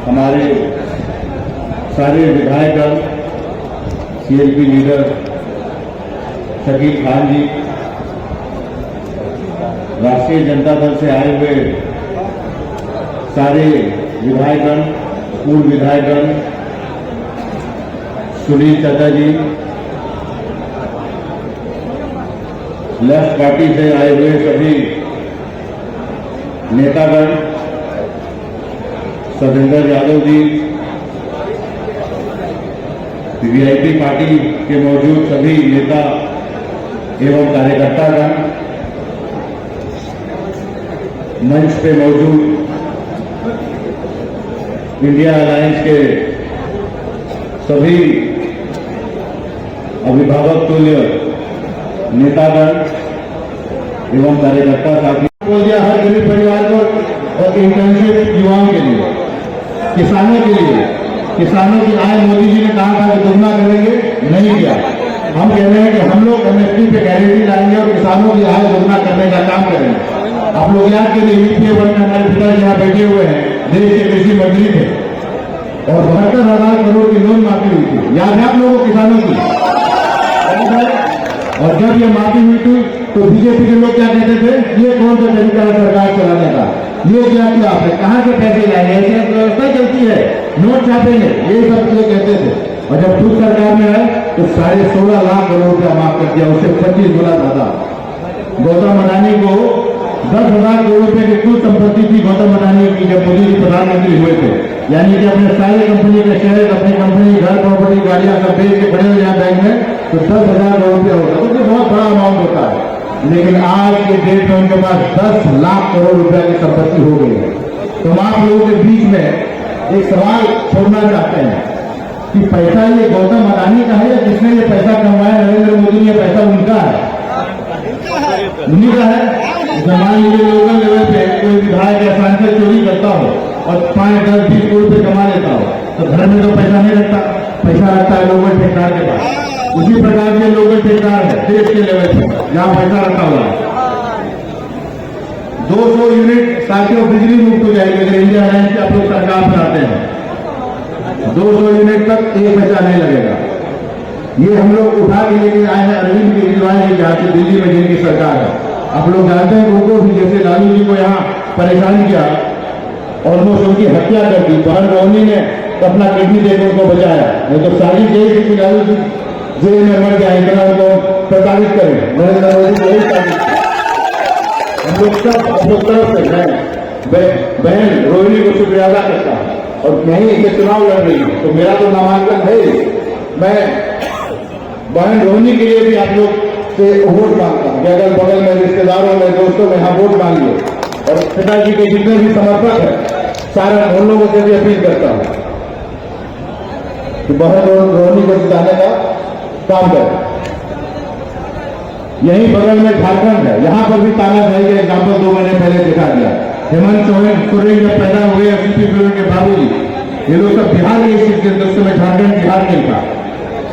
हमारे सारे विधायक, सीएलपी लीडर शकील खान जी, राष्ट्रीय जनता दल से आए हुए सारे विधायकगण, पूर्व विधायकगण, सुनील चाचा जी, लेफ्ट पार्टी से आए हुए सभी नेतागण, सतेंद्र यादव जी, वीआईपी पार्टी के मौजूद सभी नेता एवं कार्यकर्तागण, मंच पे मौजूद इंडिया अलायंस के सभी अभिभावक तुल्य नेतागण एवं कार्यकर्ता साथी, बोल दिया हर गरीब परिवार को और इंटर्नशिप युवाओं के लिए, किसानों के लिए। किसानों की आय मोदी जी ने कहा था कि दोगुना करेंगे, नहीं किया। हम कह रहे हैं कि हम लोग एमएसपी पे गारंटी लाएंगे और किसानों की आय दोगुना करने का काम करेंगे। आप लोग याद करिए, यूपीए वन में हमारे पिताजी यहाँ बैठे हुए हैं, देश के कृषि मंत्री थे और 72,000 करोड़ की लोन माफी हुई थी। याद है आप लोगों को किसानों की? और जब ये माफी हुई थी तो बीजेपी के लोग क्या कहते थे, ये कौन सा तरीका है सरकार चलाने का, ये क्या किया आपने, कहां से पैसे लाएंगे, ऐसी व्यवस्था चलती है, नोट छापेंगे, ये सब ये कहते थे। और जब खुद सरकार में आए तो 16.5 लाख करोड़ रुपया माफ कर दिया, उससे 25 गुना ज्यादा। गौतम अडानी को 10,000 करोड़ रुपए की कुल संपत्ति थी गौतम अडानी की जब मोदी जी प्रधानमंत्री हुए थे। यानी कि अपने सारे कंपनी के शेयर, अपनी कंपनी, घर, प्रॉपर्टी, गाड़ियां सब बेच के खड़े हो जाए बैंक में तो 10,000 करोड़ रुपया होता है, तो बहुत बड़ा अमाउंट होता है। लेकिन आज के डेट में उनके पास 10 लाख करोड़ रुपया की संपत्ति हो गई है। तो हम आप लोगों के बीच में एक सवाल छोड़ना चाहते हैं कि पैसा ये गौतम अडानी का है या जिसने ये पैसा कमाया नरेंद्र मोदी ने, ये पैसा उनका है, उन्हीं का है। मान लीजिए लोकल लेवल पे कोई विधायक या सांसद चोरी करता हो और 5, 10, 20 करोड़ रुपये कमा लेता हो तो घर में तो पैसा नहीं रखता, पैसा रखता है लोकल ठेकेदार के पास। उसी प्रकार के लोकल ठेकेदार है देश के लेवल पे जहां पैसा रखा हुआ है। 200 यूनिट साथियों बिजली मुक्त हो जाएगी अगर इंडिया अलायंस आप लोग सरकार बनाते हैं। 200 यूनिट तक एक पैसा नहीं लगेगा। ये हम लोग उठा के लेके आए हैं अरविंद केजरीवाल जी जहां से दिल्ली में जिनकी सरकार है। आप लोग जानते हैं उनको भी, जैसे लालू जी को यहाँ परेशान किया, ऑलमोस्ट उनकी हत्या कर दी, बहन रोहनी ने अपना किडनी देकर उनको बचाया। नहीं तो सारी जेल थी कि लालू जी जेल में मर जाए, इतना उनको प्रताड़ित करें। नरेंद्र मोदी को यही तारीफ, हम लोग सब तरफ से बहन रोहिणी को शुक्रिया अदा करता हूं। और नहीं ये चुनाव लड़ रही है तो मेरा तो नामांकन है, मैं बहन रोहिणी के लिए भी आप लोग से वोट मांगता हूं कि अगल बगल में, रिश्तेदारों में, दोस्तों में यहाँ वोट मांगिए। और पिताजी के जितने भी समर्थक है सारे उन लोगों से भी अपील करता हूं कि बहन रोहिणी को जिताने का काम करें। यही बगल में झारखंड है, यहां पर भी तानाशाही का एग्जाम्पल 2 महीने पहले दिखा दिया। हेमंत सोरेन जब पैदा हुए एमपी के बाबूजी, ये लोग सब बिहार के सीट के अंदर, समय झारखंड बिहार नहीं था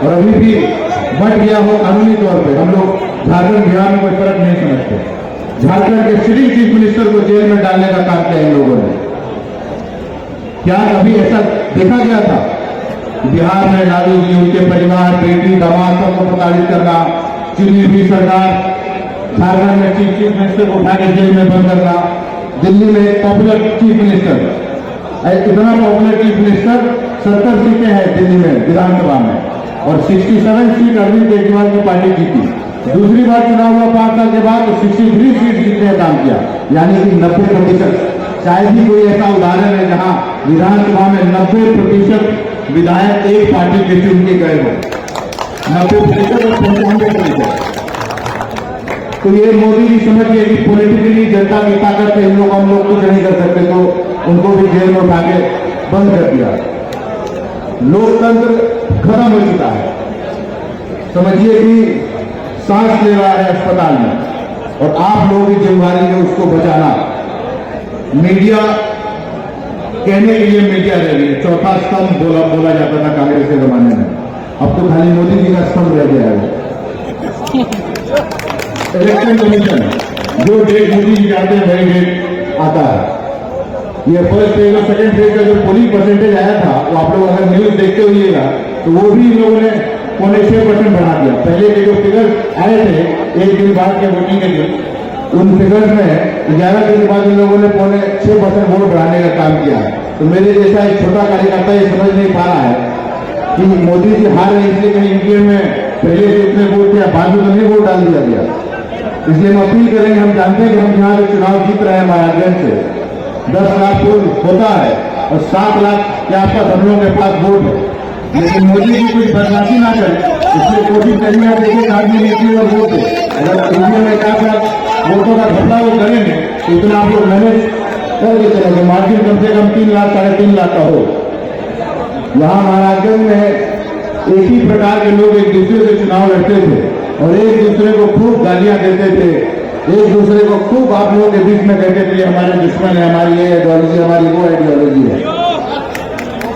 और अभी भी बट गया हो कानूनी तौर पे। हम लोग झारखंड बिहार में कोई फर्क नहीं समझते। झारखंड के सिटिंग चीफ मिनिस्टर को जेल में डालने का काम किया इन लोगों ने। क्या कभी ऐसा देखा गया था? बिहार में लालू जी, उनके परिवार, बेटी, दामाद सबको प्रताड़ित करना, चुनी हुई सरकार, झारखंड में चीफ मिनिस्टर को उठा के जेल में बंद करना, दिल्ली में एक पॉपुलर चीफ मिनिस्टर, इतना पॉपुलर चीफ मिनिस्टर 70 सीटें हैं दिल्ली में विधानसभा में और 67 सीट अरविंद केजरीवाल की पार्टी जीती। दूसरी बार चुनाव हुआ 5 साल के बाद तो 63 सीट जीतने का काम किया, यानी कि 90%। शायद ही कोई ऐसा उदाहरण है जहां विधानसभा में 90% विधायक एक पार्टी के चुन के गए हो, 90% और 95%। तो ये मोदी जी समझिए कि पॉलिटिकली जनता की ताकत है, इन लोग हम लोग कुछ नहीं कर सकते, तो उनको भी जेल में उठा के बंद कर दिया। लोकतंत्र खत्म हो चुका है। समझिए कि सांस ले रहा है अस्पताल में और आप लोगों की जिम्मेदारी है उसको बचाना। मीडिया कहने के लिए मीडिया रह गई है, चौथा स्तंभ बोला जाता था कांग्रेस के जमाने में, अब तो खाली मोदी जी का स्तंभ रह गया है। इलेक्शन कमीशन जो डेट मोदी जी चाहते हैं वही डेट आता है। ये फर्स्ट फेज और सेकंड फेज का जो पोलिंग परसेंटेज आया था, वो आप लोग अगर न्यूज देखते हुएगा तो वो भी इन लोगों ने 6% बढ़ा दिया। पहले के जो फिगर्स आए थे एक दिन बाद के वोटिंग के दिन, उन फिगर्स में 11 दिन बाद इन लोगों ने 6% वोट बढ़ाने का काम किया है। तो मेरे जैसा एक छोटा कार्यकर्ता ये समझ नहीं पा रहा है कि मोदी जी हार रहे इसलिए कहीं ईवीएम में पहले से उतने वोट किया, बाद में तो नहीं वोट डाल दिया गया। इसलिए हम अपील करेंगे, हम जानते हैं कि हम यहाँ से चुनाव जीत रहे हैं महाराजगंज से, 10 लाख वोट होता है और 7 लाख के आसपास हम लोगों के पास वोट है, लेकिन मोदी जी कुछ बदमाशी ना करें, इसलिए कोशिश करेंगे देखिए आदमी नीति और वोट है। अगर ईवीएम में 4 लाख वोटों का घपला वो करेंगे तो इतना आप लोग मैनेज करके चलेंगे, मार्जिन कम से कम 3 लाख 3.5 लाख का हो। यहाँ महाराजगंज में एक ही प्रकार के लोग एक दूसरे से चुनाव लड़ते थे और एक दूसरे को खूब गालियां देते थे, एक दूसरे को खूब आप लोगों के बीच में कहते थे हमारे दुश्मन है, हमारी ये आइडियोलॉजी, हमारी वो आइडियोलॉजी है।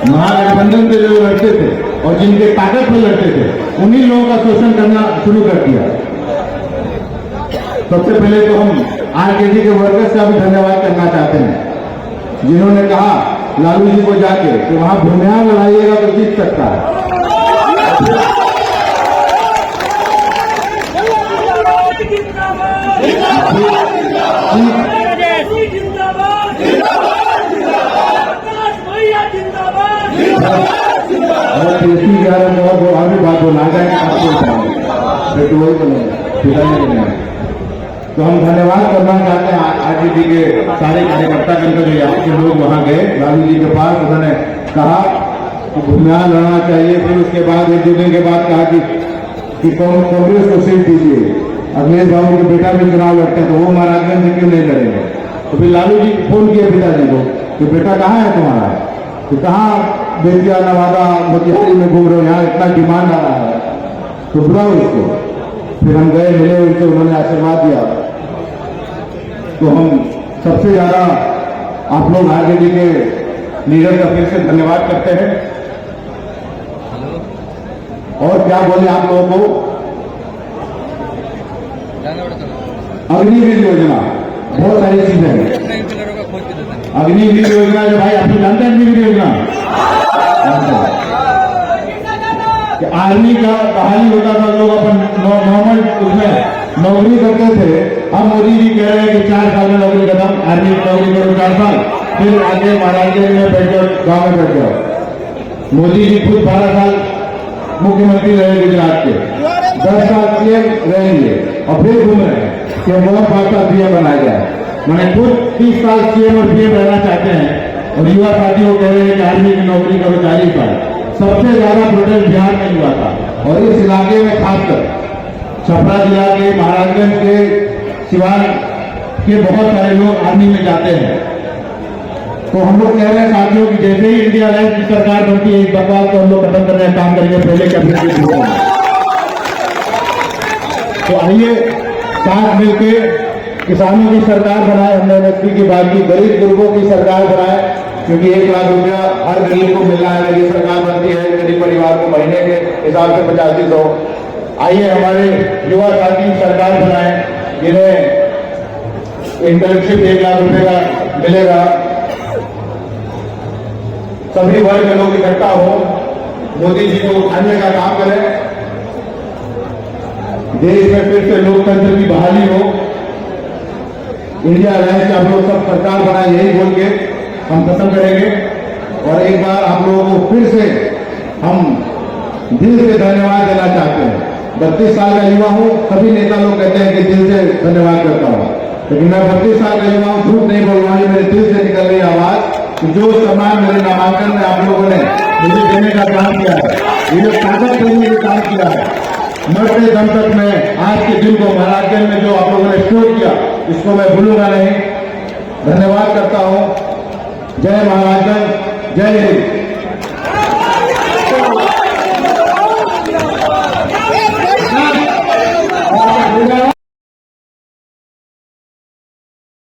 महागठबंधन से जो लड़ते थे और जिनके ताकत में लड़ते थे, उन्हीं लोगों का शोषण करना शुरू कर दिया। सबसे पहले तो हम आरकेडी के वर्कर्स का भी धन्यवाद करना चाहते हैं, जिन्होंने कहा लालू जी को जाके कि वहां भूमिहार लड़ाइएगा तो जीत सकता है। आगे बात बोला तो हम धन्यवाद करना चाहते हैं आरजेडी के सारे कार्यकर्ता के जो यहाँ के लोग वहाँ गए लालू जी के पास, उन्होंने कहा कि भूमिहार लड़ना चाहिए। फिर उसके बाद 1-2 दिन के बाद कहा कि कांग्रेस को सीट दीजिए, अखिलेश बाबू के बेटा भी चुनाव लड़ते हैं तो वो महाराजगंज से क्यों नहीं लड़ेंगे। तो फिर लालू जी फोन किए पिताजी को कि बेटा कहाँ है तुम्हारा, तो कहाँ बेतिया नवादा मोतिहारी में घूम रहे हो, यहाँ इतना डिमांड आ रहा है तो बुलाओ इसको। फिर हम गए, मिले उनसे, उन्होंने आशीर्वाद दिया। तो हम सबसे ज्यादा आप लोग आरजेडी के लीडर का फिर से धन्यवाद करते हैं। और क्या बोले आप लोगों को, अग्निवीर योजना बहुत सारी चीजें हैं। अग्निवीर योजना जो भाई आपको जानते हैं, अग्निवीर योजना आर्मी का बहाली होता था, लोग अपन नॉर्मल उसमें नौकरी करते थे। अब मोदी जी कह रहे हैं कि 4 साल में नौकरी खत्म, आर्मी की नौकरी करो 4 साल, फिर आगे महाराजगंज में बैठ जाओ, गाँव में बैठ जाओ। मोदी जी खुद 12 साल मुख्यमंत्री रहे गुजरात के, 10 साल पीएम रहेंगे और फिर घूम रहे हैं कि बहुत 5 साल पीएम बनाया जाए। मैंने खुद 30 साल सीएम और पीएम रहना चाहते हैं और युवा साथी को कह रहे हैं कि आर्मी की नौकरी करो 40 साल। सबसे ज्यादा प्रोटेस्ट बिहार में हुआ था और इस इलाके में खासकर छपरा जिला के, महाराजगंज के, सिवान के बहुत सारे लोग आर्मी में जाते हैं। तो हम लोग कह रहे हैं साथियों कि जैसे ही इंडिया अलायंस की सरकार बनती है, इस बकवास को हम लोग खत्म करने का काम करेंगे पहले कैबिनेट में। तो आइए साथ मिलकर किसानों की सरकार बनाए, हमने एमएसपी की बात की, गरीब गुर्गों की सरकार बनाए, क्योंकि 1 लाख रुपया हर गरीब को मिलना है। ये सरकार बनती है गरीब परिवार को महीने के हिसाब से 8500। आइए हमारे युवा साथी सरकार बनाए, जिन्हें इंटर्नशिप 1 लाख रुपए का मिलेगा। सभी वर्ग के लोग इकट्ठा हो, मोदी जी को उठाने का काम करें, देश में फिर से लोकतंत्र की बहाली हो, इंडिया अलायंस आप लोग सब सरकार बनाए, यही बोल के हम खत्म करेंगे। और एक बार आप लोगों को फिर से हम दिल से धन्यवाद देना चाहते हैं। 32 साल का युवा हूं, सभी नेता लोग कहते हैं कि दिल से धन्यवाद करता हूं, लेकिन मैं 32 साल का युवा हूं, झूठ नहीं बोल रहा हूं, मेरे दिल से निकल रही आवाज कि जो सम्मान मेरे नामांकन में आप लोगों ने मुझे देने का काम किया है, ये जो ताकत देने का काम किया है, मरते दम तक मैं आज के दिन को महाराजगंज में जो आप लोगों ने शो किया, इसको मैं भूलूंगा नहीं। धन्यवाद करता हूं। जय महाराजगंज, जय हिंद।